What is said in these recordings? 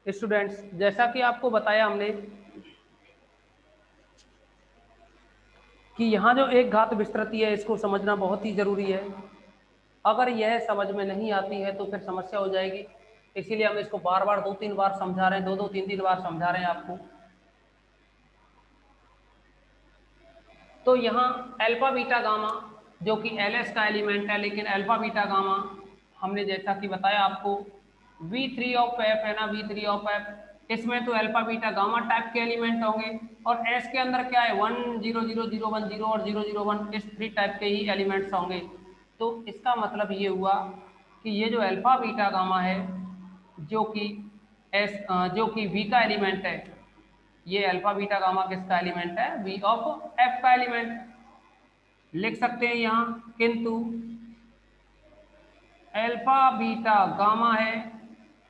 Students, जैसा कि आपको बताया हमने कि यहाँ जो एक घात विस्तृति है इसको समझना बहुत ही ज़रूरी है। अगर यह समझ में नहीं आती है तो फिर समस्या हो जाएगी। इसीलिए हम इसको बार बार 2-3 बार समझा रहे हैं, 2-2 3-3 बार समझा रहे हैं आपको। तो यहाँ अल्फा बीटा गामा जो कि एलएस का एलिमेंट है, लेकिन अल्फा बीटा गामा हमने जैसा कि बताया आपको V3 ऑफ एफ है ना, V3 ऑफ एफ, इसमें तो अल्फा बीटा गामा टाइप के एलिमेंट होंगे और एस के अंदर क्या है 1 0 0 0 1 0 और 0 0 1 इस 3 टाइप के ही एलिमेंट्स होंगे। तो इसका मतलब ये हुआ कि ये जो अल्फा बीटा गामा है जो कि जो कि V का एलिमेंट है, ये अल्फा बीटा गामा किसका एलिमेंट है? V ऑफ एफ का एलिमेंट। लिख सकते हैं यहाँ किंतु अल्फा बीटा गामा है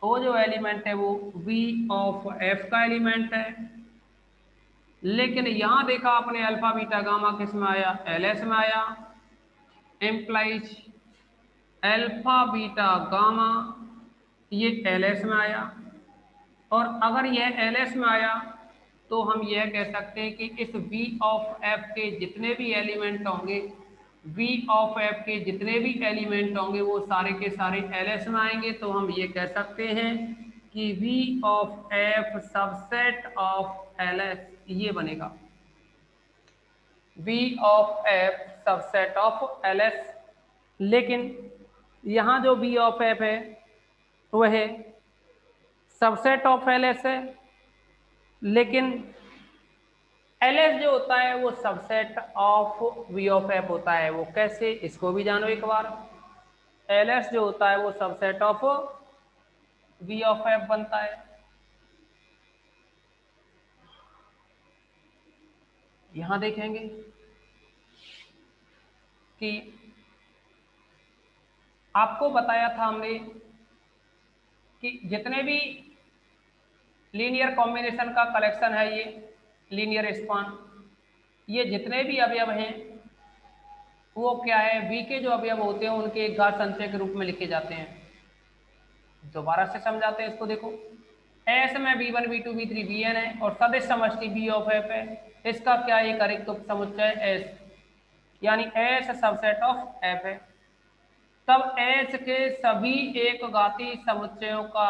वो जो एलिमेंट है वो V ऑफ एफ का एलिमेंट है। लेकिन यहां देखा आपने अल्फा बीटा गामा किस में आया? एलएस में आया। एम्प्लाइज अल्फा बीटा गामा ये एलएस में आया। और अगर यह एलएस में आया तो हम यह कह सकते हैं कि इस V ऑफ एफ के जितने भी एलिमेंट होंगे, V ऑफ एफ के जितने भी एलिमेंट होंगे वो सारे के सारे एलएस में आएंगे। तो हम ये कह सकते हैं कि V of F subset of LS ये बनेगा, V of F subset of LS. लेकिन यहाँ जो V ऑफ एफ है वह सबसेट ऑफ एलएस है, लेकिन एलएस जो होता है वो subset of V of F होता है। वो कैसे, इसको भी जानो एक बार। एलएस जो होता है वो subset of V of F बनता है। यहां देखेंगे कि आपको बताया था हमने कि जितने भी लीनियर कॉम्बिनेशन का कलेक्शन है ये लीनियर स्पान, ये जितने भी अवयव हैं वो क्या है, वी के जो अवयव होते हैं उनके एक घात संचय के रूप में लिखे जाते हैं। दोबारा से समझाते हैं इसको। देखो, एस में V1 V2 V3 Vn है और सदिश समष्टि V ऑफ एफ है। इसका क्या एक अरिक्त समुच्चय एस, यानी एस सबसेट ऑफ एफ है। तब एस के सभी एक घाती समुच्चयों का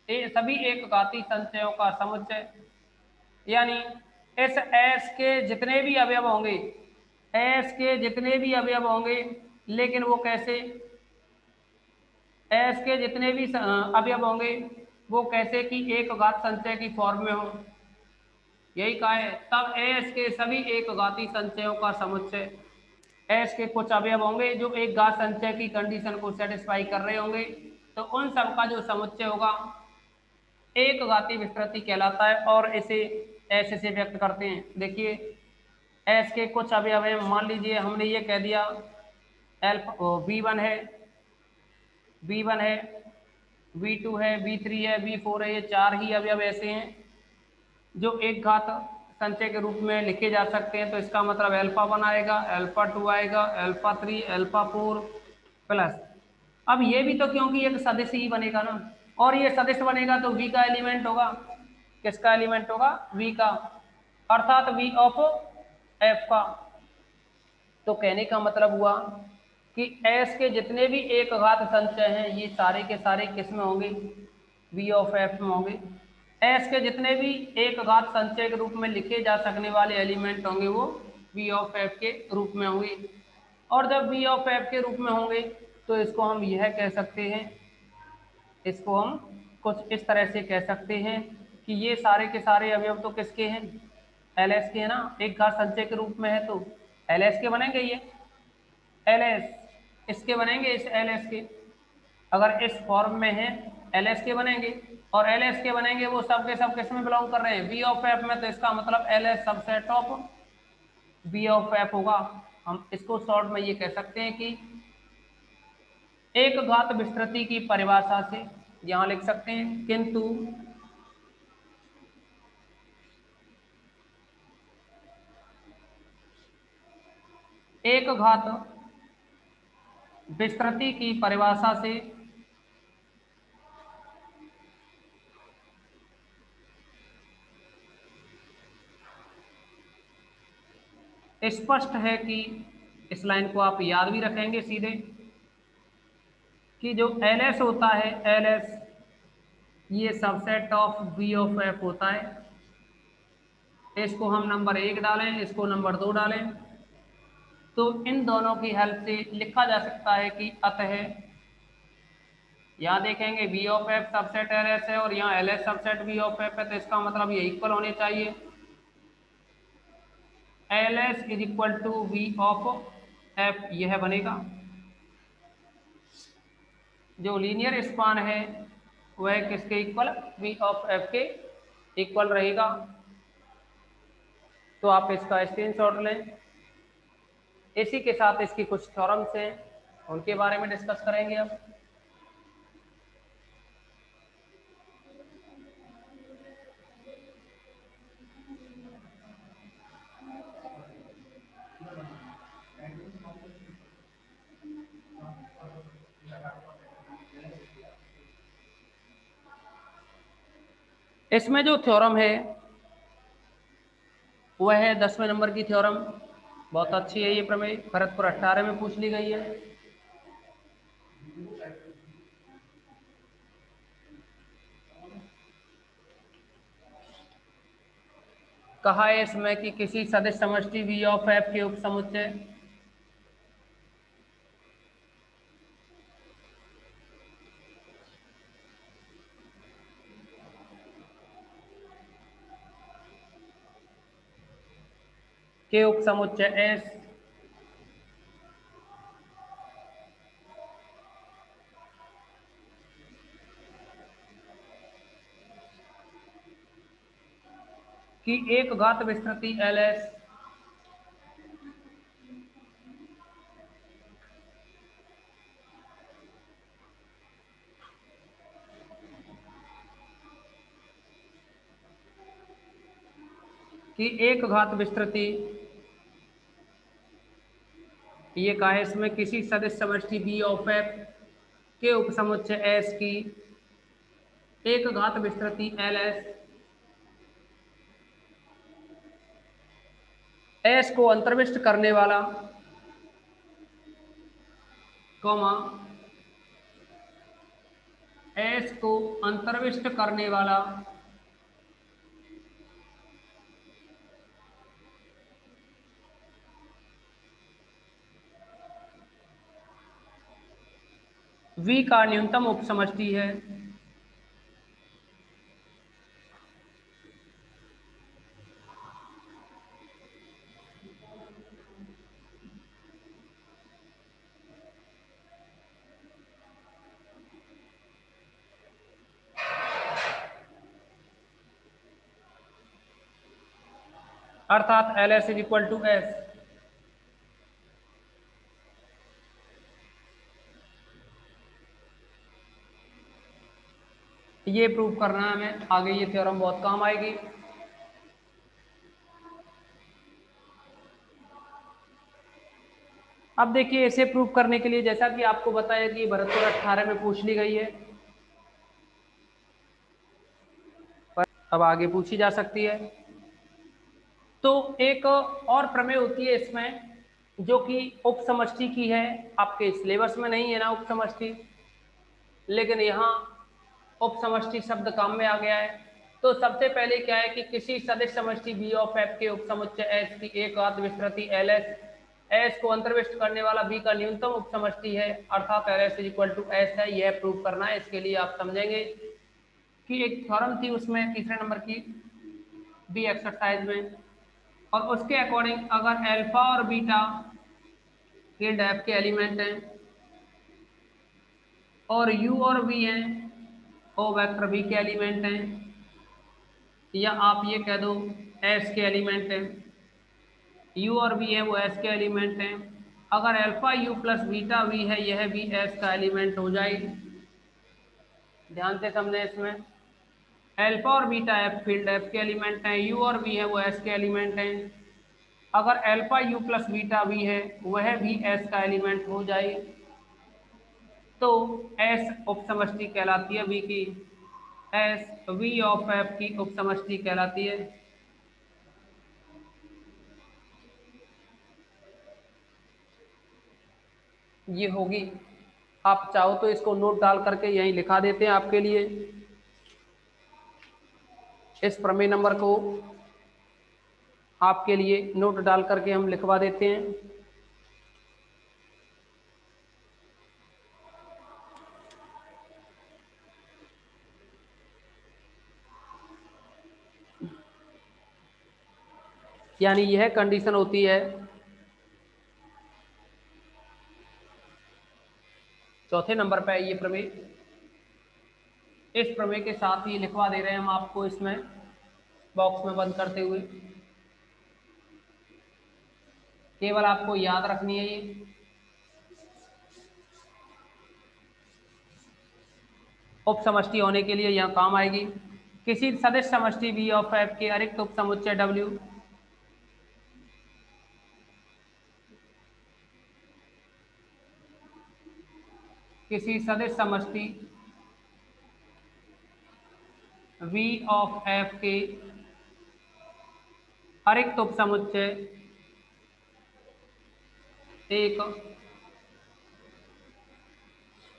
सभी एक घाती संचयों का समुच्चय, यानी इस एस के जितने भी अवयव होंगे, एस के जितने भी अवयव होंगे, लेकिन वो कैसे, एस के जितने भी अवयव होंगे वो कैसे कि एक घात संचय की फॉर्म में हो, यही कहा है। तब एस के सभी एक घाती संचयों का समुच्चय, एस के कुछ अवयव होंगे जो एक घात संचय की कंडीशन को सेटिस्फाई कर रहे होंगे, तो उन सब का जो समुच्चय होगा एक घाती विस्तृति कहलाता है और इसे ऐसे से व्यक्त करते हैं। देखिए, एस के कुछ अवयव हैं, मान लीजिए हमने ये कह दिया V1 है, V1 है, V2 है, V3 है, V4 है, ये 4 ही अवयव ऐसे हैं जो एक घात संचय के रूप में लिखे जा सकते हैं। तो इसका मतलब अल्फा 1 आएगा, अल्फा 2 आएगा, अल्फा 3, अल्फा 4 प्लस। अब ये भी तो क्योंकि एक सदिश ही बनेगा ना, और ये सदिश बनेगा तो V का एलिमेंट होगा। किसका एलिमेंट होगा? V का, अर्थात V ऑफ एफ का। तो कहने का मतलब हुआ कि एस के जितने भी एक घात संचय हैं ये सारे के सारे किस में होंगे? V ऑफ एफ में होंगे। एस के जितने भी एक घात संचय के रूप में लिखे जा सकने वाले एलिमेंट होंगे वो V ऑफ एफ के रूप में होंगे। और जब V ऑफ एफ के रूप में होंगे तो इसको हम यह कह सकते हैं, इसको हम कुछ इस तरह से कह सकते हैं कि ये सारे के सारे अवयव तो किसके हैं? एलएस के है ना, एक घात संचय के रूप में है तो एलएस के बनेंगे। ये एलएस इसके बनेंगे, इस एलएस के, अगर इस फॉर्म में है एलएस के बनेंगे। और एलएस के बनेंगे वो सब के सब किस में बिलोंग कर रहे हैं? V ऑफ एफ में। तो इसका मतलब LS subset of V of F होगा। हम इसको शॉर्ट में ये कह सकते हैं कि एक घात विस्तृति की परिभाषा से यहां लिख सकते हैं, किंतु एक घात विस्तृति की परिभाषा से स्पष्ट है कि इस लाइन को आप याद भी रखेंगे सीधे कि जो एल एस होता है, एल एस ये subset of B of F होता है। इसको हम नंबर 1 डालें, इसको नंबर 2 डालें, तो इन दोनों की हेल्प से लिखा जा सकता है कि अतः, यहाँ देखेंगे B of F subset L S है और यहाँ L S subset B of F है, तो इसका मतलब ये इक्वल होने चाहिए। L S is equal to B of F, यह बनेगा। जो लीनियर स्पान है वह किसके इक्वल, बी ऑफ एफ के इक्वल रहेगा। तो आप इसका स्क्रीनशॉट लें। इसी के साथ इसकी कुछ थ्योरम्स हैं, उनके बारे में डिस्कस करेंगे अब। इसमें जो थ्योरम है वह है 10वें नंबर की थ्योरम। बहुत अच्छी है ये प्रमेय, भरतपुर 18 में पूछ ली गई है। कहा है इसमें कि किसी सदिश समष्टि वी ऑफ एफ के उपसमुच्चय के उपसमुच्चय एस की एक घात विस्तृति एल एस की एक घात विस्तृति, ये कहा है इसमें किसी सदिश समष्टि बी ऑफ एफ के उपसमुच्चय एस की एक घात विस्तृति एल एस को अंतर्विष्ट करने वाला, कॉमा एस को अंतर्विष्ट करने वाला V का न्यूनतम उपसमष्टि है। अर्थात L S is equal to S. ये प्रूव करना है हमें, आगे ये थ्योरम बहुत काम आएगी। अब देखिए इसे प्रूव करने के लिए जैसा कि आपको बताया कि भरतपुर 18 में पूछ ली गई है, पर अब आगे पूछी जा सकती है। तो एक और प्रमेय होती है इसमें जो कि उपसमष्टि की है। आपके सिलेबस में नहीं है ना उपसमष्टि, लेकिन यहाँ उपसमष्टि शब्द काम में आ गया है। तो सबसे पहले क्या है कि किसी सदिश समष्टि बी ऑफ एफ के उपसमुच्चय एस की एक घात विस्तृति एल एस, एस को अंतर्विष्ट करने वाला बी का न्यूनतम उपसमष्टि है, अर्थात L S is equal to S है। यह प्रूव करना है। इसके लिए आप समझेंगे कि एक थ्योरम थी उसमें तीसरे नंबर की बी एक्सरसाइज में, और उसके अकॉर्डिंग अगर अल्फा और बीटा फील्ड एफ के एलिमेंट हैं और यू और वी हैं ओ वेक्टर बी के एलिमेंट हैं, या आप ये कह दो एस के एलिमेंट हैं, यू और वी है वो एस के एलिमेंट हैं। अगर alpha U plus beta we है यह भी एस का एलिमेंट हो जाएगी। ध्यान से समझें इसमें, अल्फा और बीटा एफ फील्ड एफ के एलिमेंट हैं, यू और वी है वो एस के एलिमेंट हैं। अगर alpha U plus beta we है वह भी एस का एलिमेंट हो जाए, तो एस उपसमष्टि कहलाती है वी की, एस वी ऑफ एफ की उपसमष्टि कहलाती है। ये होगी। आप चाहो तो इसको नोट डाल करके यहीं लिखा देते हैं आपके लिए, इस प्रमेय नंबर को आपके लिए नोट डाल करके हम लिखवा देते हैं। यानी यह कंडीशन होती है, चौथे नंबर पे ये प्रमेय। इस प्रमेय के साथ ही लिखवा दे रहे हैं हम आपको इसमें बॉक्स में बंद करते हुए, केवल आपको याद रखनी है ये। उप समष्टि होने के लिए यह काम आएगी। किसी सदिश समष्टि V ऑफ F के अरिक्त उप समुच्चय W किसी सदिश समष्टि V ऑफ F के अरिक्त उप समुच्चय एक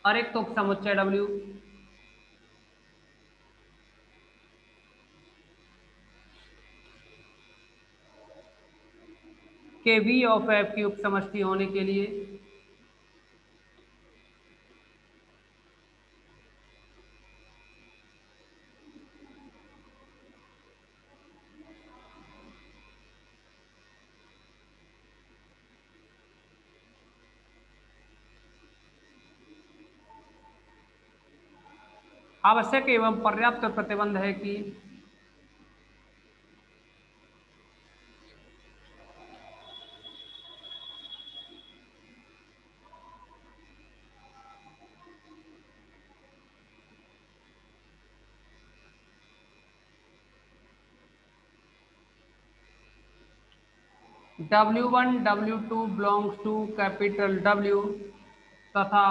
अरिक्त उप समुच्चय W के V ऑफ F की उप समष्टि होने के लिए आवश्यक एवं पर्याप्त प्रतिबंध है कि W1 W2 belongs to capital W तथा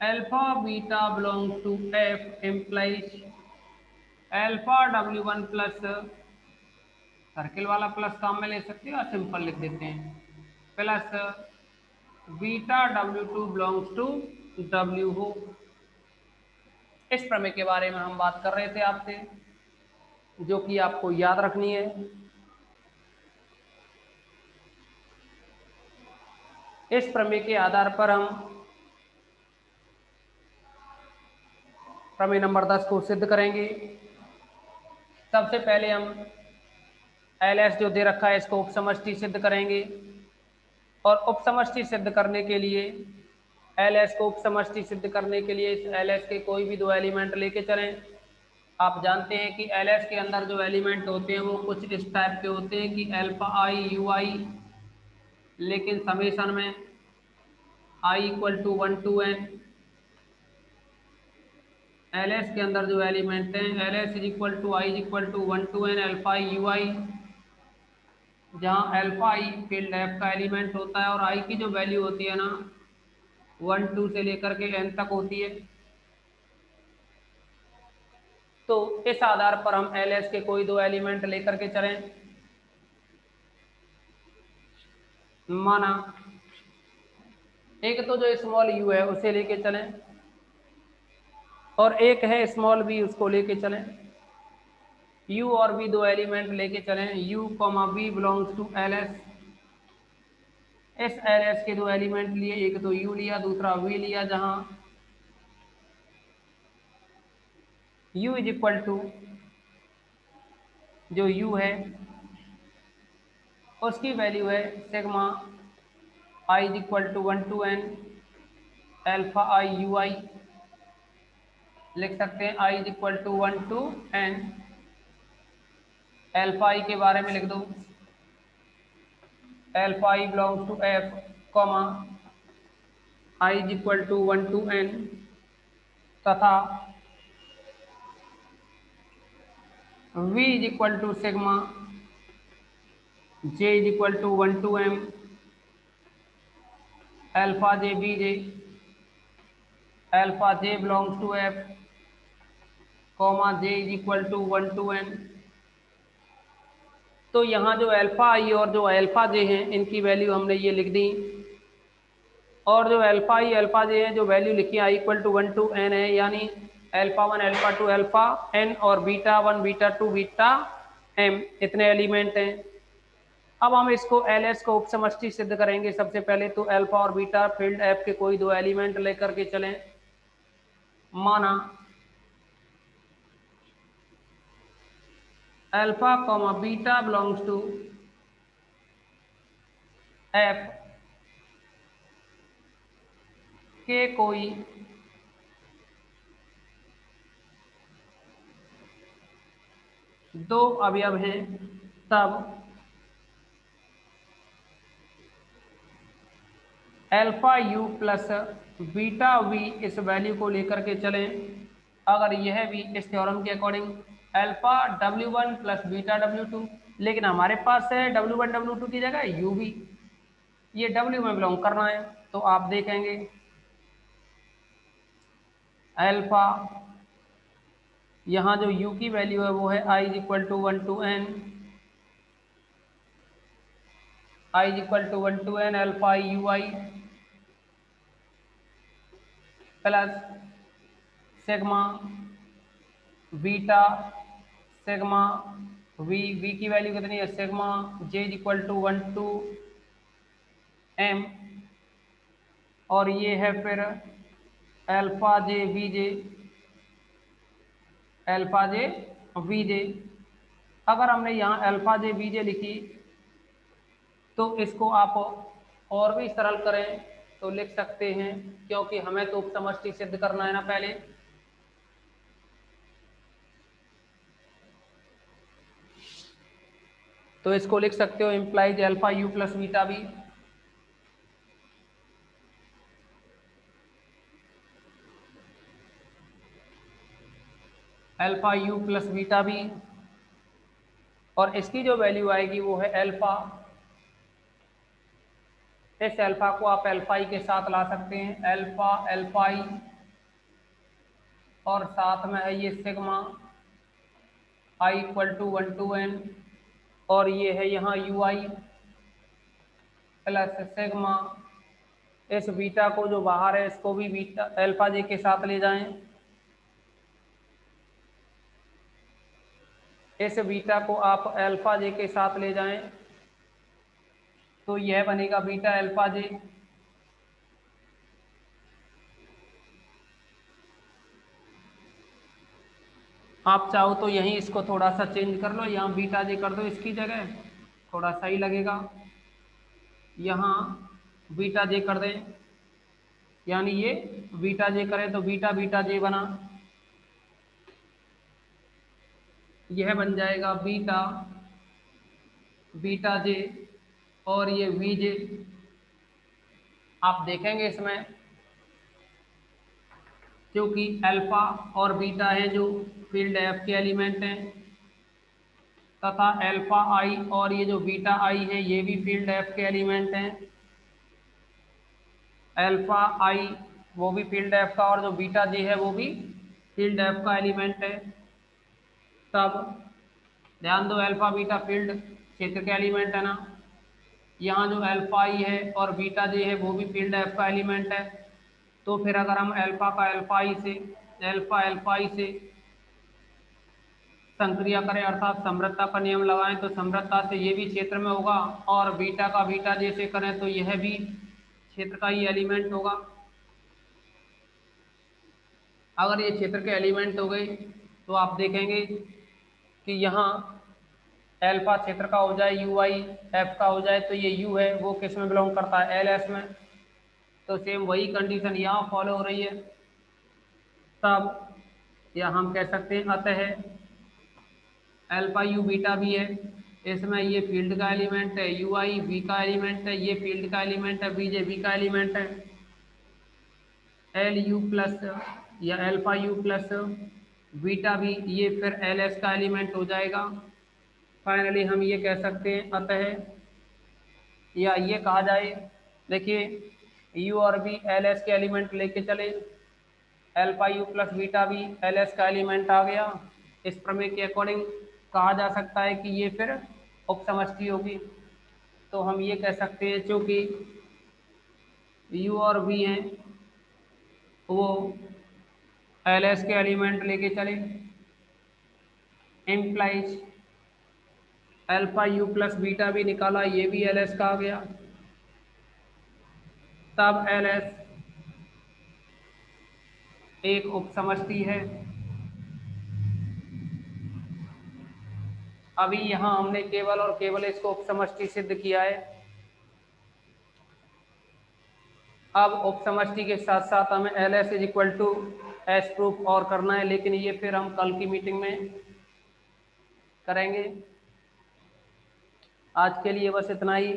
alpha beta belongs to F implies alpha W1 plus, circle वाला प्लस काम में ले सकते हो या सिंपल लिख देते हैं, plus beta W2 belongs to W हो। इस प्रमेय के बारे में हम बात कर रहे थे आपसे, जो कि आपको याद रखनी है। इस प्रमेय के आधार पर हम प्रमेय नंबर 10 को सिद्ध करेंगे। सबसे पहले हम LS जो दे रखा है इसको उपसमष्टि सिद्ध करेंगे, और उपसमष्टि सिद्ध करने के लिए LS को उपसमष्टि सिद्ध करने के लिए इस LS के कोई भी दो एलिमेंट लेके चलें। आप जानते हैं कि LS के अंदर जो एलिमेंट होते हैं वो कुछ इस टाइप के होते हैं कि अल्फा आई यू आई, लेकिन समेशन में i equal to 1 to n। LS के अंदर जो एलिमेंट हैं LS is equal to i is equal to 1 to n alpha i u i, जहाँ अल्फा आई फील्ड F का एलिमेंट होता है और i की जो वैल्यू होती है ना 1 2 से लेकर के n तक होती है। तो इस आधार पर हम LS के कोई दो एलिमेंट लेकर के चलें। माना एक तो जो स्मॉल u है उसे लेके चलें, और एक है स्मॉल b उसको लेके चलें। u और b दो एलिमेंट लेके चलें, u b belongs to LS। इस LS के दो एलिमेंट लिए, एक तो u लिया दूसरा v लिया, जहां u इज इक्वल टू जो u है उसकी वैल्यू है sigma i is equal to 1 to n alpha i u i, लिख सकते हैं i is equal to 1 to n alpha i के बारे में लिख दो alpha i belongs to F comma i is equal to 1 to n तथा v is equal to sigma j is equal to 1 to m alpha J B J, alpha J belongs to F comma j is equal to 1 to n। तो यहाँ जो alpha आई और जो alpha जे हैं इनकी value हमने ये लिख दी। और जो अल्फा ई अल्फा जे है जो वैल्यू लिखी आई इक्वल टू 1 टू एन है, यानी अल्फा 1 अल्फा 2 अल्फा एन और बीटा 1 बीटा 2 बीटा एम, इतने एलिमेंट हैं। अब हम इसको एल एस को उपसमष्टि सिद्ध करेंगे। सबसे पहले तो अल्फा और बीटा फील्ड एफ के कोई दो एलिमेंट लेकर के चलें। माना alpha comma beta belongs to F के कोई दो अवयव हैं, तब alpha U plus beta V इस वैल्यू को लेकर के चलें। अगर यह भी इस थ्योरम के according alpha W1 plus beta W2, लेकिन हमारे पास है W1 W2 की जगह यू भी, ये W में बिलोंग करना है, तो आप देखेंगे अल्फा यहाँ जो u की वैल्यू है वो है i is equal to 1 to n, i is equal to 1 to n alpha u I plus sigma beta sigma v की वैल्यू कितनी है sigma j is equal to 1 to m, और ये है फिर alpha j v j, alpha j v j. अगर हमने यहाँ अल्फा जे वी जे लिखी तो इसको आप और भी सरल करें तो लिख सकते हैं, क्योंकि हमें तो उपसमष्टि सिद्ध करना है ना पहले। तो इसको लिख सकते हो implies alpha U plus beta B, alpha U plus beta B, और इसकी जो वैल्यू आएगी वो है अल्फा। इस अल्फा को आप अल्फा ई के साथ ला सकते हैं, अल्फा अल्फा ई, और साथ में है ये sigma I equal to 1 to N, और ये है यहाँ यू आई प्लस सिग्मा। इस बीटा को जो बाहर है इसको भी बीटा अल्फा जे के साथ ले जाएं, इस बीटा को आप अल्फा जे के साथ ले जाएं तो यह बनेगा बीटा अल्फा जे। आप चाहो तो यहीं इसको थोड़ा सा चेंज कर लो, यहाँ बीटा जे कर दो इसकी जगह, थोड़ा सही लगेगा। यहाँ बीटा जे कर दें, यानी ये बीटा जे करें तो बीटा बीटा जे बना, यह बन जाएगा बीटा बीटा जे, और ये वी जे। आप देखेंगे इसमें क्योंकि अल्फा और बीटा है जो फील्ड एफ के एलिमेंट हैं, तथा अल्फा आई और ये जो बीटा आई है ये भी फील्ड एफ के एलिमेंट हैं। अल्फा आई वो भी फील्ड एफ का, और जो बीटा जे है वो भी फील्ड एफ का एलिमेंट है। तब ध्यान दो अल्फा बीटा फील्ड क्षेत्र के एलिमेंट है ना, यहाँ जो अल्फा आई है और बीटा जे है वो भी फील्ड एफ का एलिमेंट है। तो फिर अगर हम अल्फा का अल्फा आई से संक्रिया करें अर्थात समृद्धता का नियम लगाएं तो समृद्धता से ये भी क्षेत्र में होगा, और बीटा का बीटा जे से करें तो यह भी क्षेत्र का ही एलिमेंट होगा। अगर ये क्षेत्र के एलिमेंट हो गए तो आप देखेंगे कि यहाँ अल्फा क्षेत्र का हो जाए यू आई एफ का हो जाए, तो ये यू है वो किस में बिलोंग करता है एल एस में, तो सेम वही कंडीशन यहाँ फॉलो हो रही है। तब या हम कह सकते हैं अतः अल्फा यू बीटा भी है, इसमें ये फील्ड का एलिमेंट है, यू आई वी का एलिमेंट है, ये फील्ड का एलिमेंट है, बी जे वी का एलिमेंट है, एल यू प्लस या अल्फा यू प्लस बीटा भी ये फिर एल एस का एलिमेंट हो जाएगा। फाइनली हम ये कह सकते हैं अतः या ये कहा जाए, देखिए यू और बी एल एस के एलिमेंट लेके चले, अल्फा यू प्लस बीटा भी एल एस का एलिमेंट आ गया। इस प्रमेय के अकॉर्डिंग कहा जा सकता है कि ये फिर उपसमष्टि होगी। तो हम ये कह सकते हैं चूँकि यू और वी हैं वो एल एस के एलिमेंट लेके चले, implies alpha U plus beta भी निकाला, ये भी एल एस का आ गया। तब एल एस एक उपसमष्टि है। अभी यहां हमने केवल और केवल इसको उपसमष्टि सिद्ध किया है। अब उपसमष्टि के साथ साथ हमें L S is equal to S proof और करना है, लेकिन ये फिर हम कल की मीटिंग में करेंगे। आज के लिए बस इतना ही।